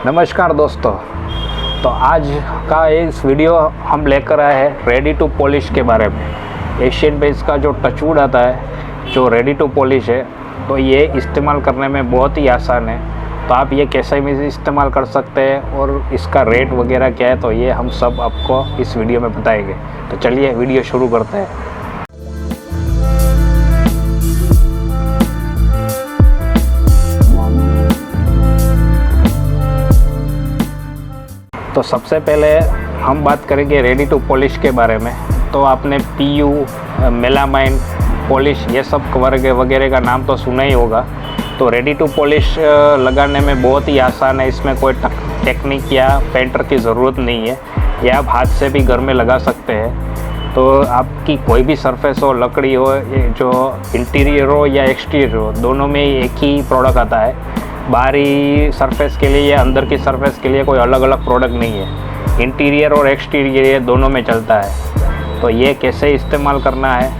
नमस्कार दोस्तों। तो आज का इस वीडियो हम लेकर आए हैं रेडी टू पॉलिश के बारे में। एशियन पेंट्स का जो टचवुड आता है, जो रेडी टू पॉलिश है, तो ये इस्तेमाल करने में बहुत ही आसान है। तो आप ये कैसे भी इस्तेमाल कर सकते हैं और इसका रेट वगैरह क्या है, तो ये हम सब आपको इस वीडियो में बताएंगे। तो चलिए वीडियो शुरू करते हैं। तो सबसे पहले हम बात करेंगे रेडी टू पॉलिश के बारे में। तो आपने पीयू, मेलामाइन, पॉलिश, ये सब वगैरह का नाम तो सुना ही होगा। तो रेडी टू पॉलिश लगाने में बहुत ही आसान है। इसमें कोई टेक्निक या पेंटर की ज़रूरत नहीं है। ये आप हाथ से भी घर में लगा सकते हैं। तो आपकी कोई भी सरफेस हो, लकड़ी हो, जो इंटीरियर हो या एक्सटीरियर हो, दोनों में एक ही प्रोडक्ट आता है। बाहरी सरफेस के लिए या अंदर की सरफेस के लिए कोई अलग अलग प्रोडक्ट नहीं है। इंटीरियर और एक्सटीरियर ये दोनों में चलता है। तो ये कैसे इस्तेमाल करना है,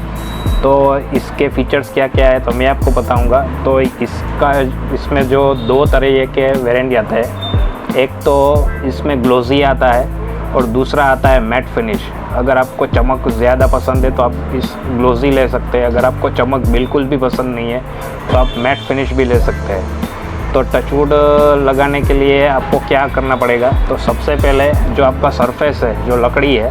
तो इसके फीचर्स क्या क्या है, तो मैं आपको बताऊंगा। तो इसमें जो दो तरह के वेरिएंट आते हैं, एक तो इसमें ग्लोजी आता है और दूसरा आता है मैट फिनिश। अगर आपको चमक ज़्यादा पसंद है तो आप इस ग्लोजी ले सकते हैं। अगर आपको चमक बिल्कुल भी पसंद नहीं है तो आप मैट फिनिश भी ले सकते हैं। तो टचवुड लगाने के लिए आपको क्या करना पड़ेगा, तो सबसे पहले जो आपका सरफेस है, जो लकड़ी है,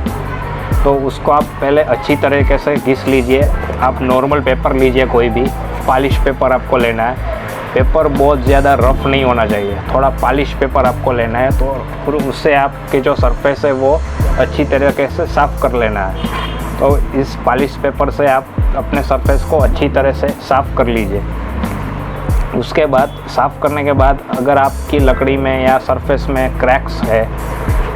तो उसको आप पहले अच्छी तरीके से घिस लीजिए। आप नॉर्मल पेपर लीजिए, कोई भी पॉलिश पेपर आपको लेना है। पेपर बहुत ज़्यादा रफ़ नहीं होना चाहिए, थोड़ा पॉलिश पेपर आपको लेना है। तो फिर उससे आपके जो सरफेस है वो अच्छी तरीके से साफ़ कर लेना है। तो इस पॉलिश पेपर से आप अपने सरफेस को अच्छी तरह से साफ़ कर लीजिए। उसके बाद साफ़ करने के बाद अगर आपकी लकड़ी में या सरफेस में क्रैक्स है,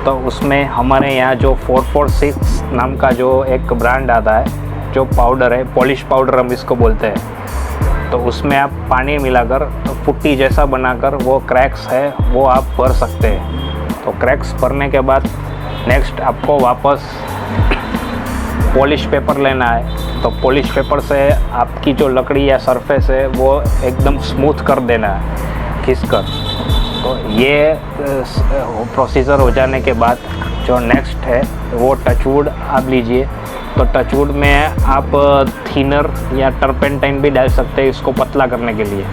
तो उसमें हमारे यहाँ जो 446 नाम का जो एक ब्रांड आता है, जो पाउडर है, पॉलिश पाउडर हम इसको बोलते हैं। तो उसमें आप पानी मिलाकर पुट्टी जैसा बनाकर वो क्रैक्स है वो आप भर सकते हैं। तो क्रैक्स भरने के बाद नेक्स्ट आपको वापस पॉलिश पेपर लेना है। तो पॉलिश पेपर से आपकी जो लकड़ी या सरफेस है वो एकदम स्मूथ कर देना है, खींचकर। तो ये प्रोसीजर हो जाने के बाद जो नेक्स्ट है वो टचवुड आप लीजिए। तो टचवुड में आप थिनर या टर्पेंटाइन भी डाल सकते हैं इसको पतला करने के लिए।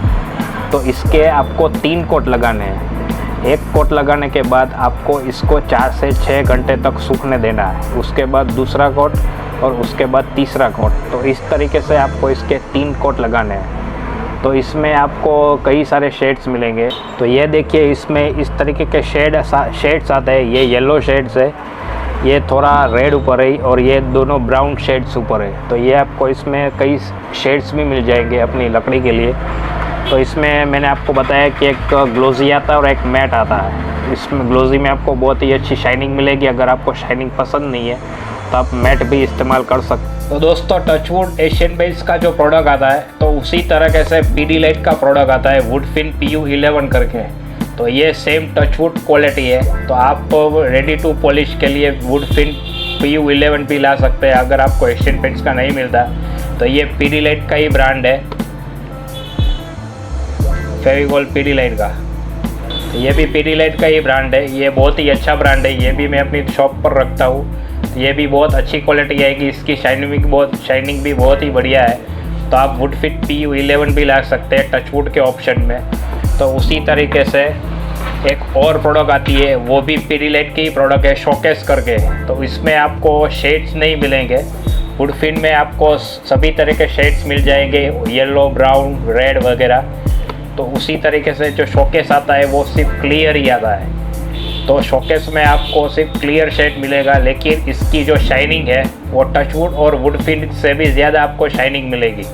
तो इसके आपको 3 कोट लगाने हैं। एक कोट लगाने के बाद आपको इसको 4 से 6 घंटे तक सूखने देना है। उसके बाद दूसरा कोट और उसके बाद तीसरा कोट। तो इस तरीके से आपको इसके 3 कोट लगाने हैं। तो इसमें आपको कई सारे शेड्स मिलेंगे। तो ये देखिए, इसमें इस तरीके के शेड्स आते हैं। ये येलो शेड्स है, ये थोड़ा रेड ऊपर है और ये दोनों ब्राउन शेड्स ऊपर है। तो ये आपको इसमें कई शेड्स भी मिल जाएंगे अपनी लकड़ी के लिए। तो इसमें मैंने आपको बताया कि एक ग्लोजी आता है और एक मैट आता है। इसमें ग्लोजी में आपको बहुत ही अच्छी शाइनिंग मिलेगी। अगर आपको शाइनिंग पसंद नहीं है तो आप मैट भी इस्तेमाल कर सकते हैं। तो दोस्तों, टचवुड एशियन पेंट्स का जो प्रोडक्ट आता है, तो उसी तरीके से पीडीलाइट का प्रोडक्ट आता है, वुडफिन PU11 करके। तो ये सेम टचवुड क्वालिटी है। तो आप रेडी टू पॉलिश के लिए वुडफिन PU11 भी ला सकते हैं। अगर आपको एशियन पेंट्स का नहीं मिलता तो ये पीडीलाइट का ही ब्रांड है, फेविकॉल पीडीलाइट का। ये भी पीडीलाइट का ही ब्रांड है। ये बहुत ही अच्छा ब्रांड है। ये भी मैं अपनी शॉप पर रखता हूँ। ये भी बहुत अच्छी क्वालिटी है कि इसकी शाइनिंग भी बहुत ही बढ़िया है। तो आप वुडफिन PU11 भी ला सकते हैं टचवुड के ऑप्शन में। तो उसी तरीके से एक और प्रोडक्ट आती है, वो भी पीडीलाइट की प्रोडक्ट है, शोकेस करके। तो इसमें आपको शेड्स नहीं मिलेंगे। वुडफिन में आपको सभी तरह के शेड्स मिल जाएंगे, येलो, ब्राउन, रेड वगैरह। तो उसी तरीके से जो शोकेस आता है वो सिर्फ क्लियर ही आता है। तो शोकेस में आपको सिर्फ क्लियर शेड मिलेगा, लेकिन इसकी जो शाइनिंग है वो टचवुड और वुडफिन से भी ज़्यादा आपको शाइनिंग मिलेगी।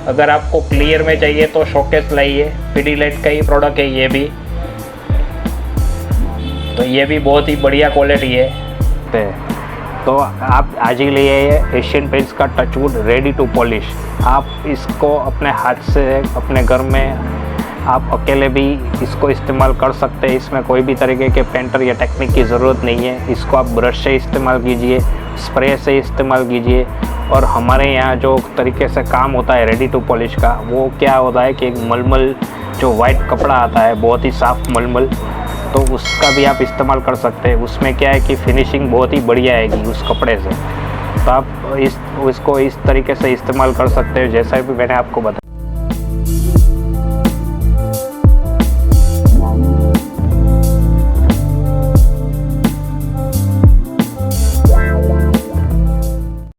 अगर आपको क्लियर में चाहिए तो शोकेस लाइए, पीडीलाइट का ही प्रोडक्ट है ये भी। तो ये भी बहुत ही बढ़िया क्वालिटी है। तो आप आज ही लिए एशियन पेंट्स का टचवुड रेडी टू पॉलिश। आप इसको अपने हाथ से अपने घर में आप अकेले भी इसको इस्तेमाल कर सकते हैं। इसमें कोई भी तरीके के पेंटर या टेक्निक की ज़रूरत नहीं है। इसको आप ब्रश से इस्तेमाल कीजिए, स्प्रे से इस्तेमाल कीजिए। और हमारे यहाँ जो तरीके से काम होता है रेडी टू पॉलिश का, वो क्या होता है कि एक मलमल जो वाइट कपड़ा आता है, बहुत ही साफ़ मलमल, तो उसका भी आप इस्तेमाल कर सकते हैं। उसमें क्या है कि फिनिशिंग बहुत ही बढ़िया आएगी उस कपड़े से। तो आप उसको इस तरीके से इस्तेमाल कर सकते हो जैसा भी मैंने आपको बताया।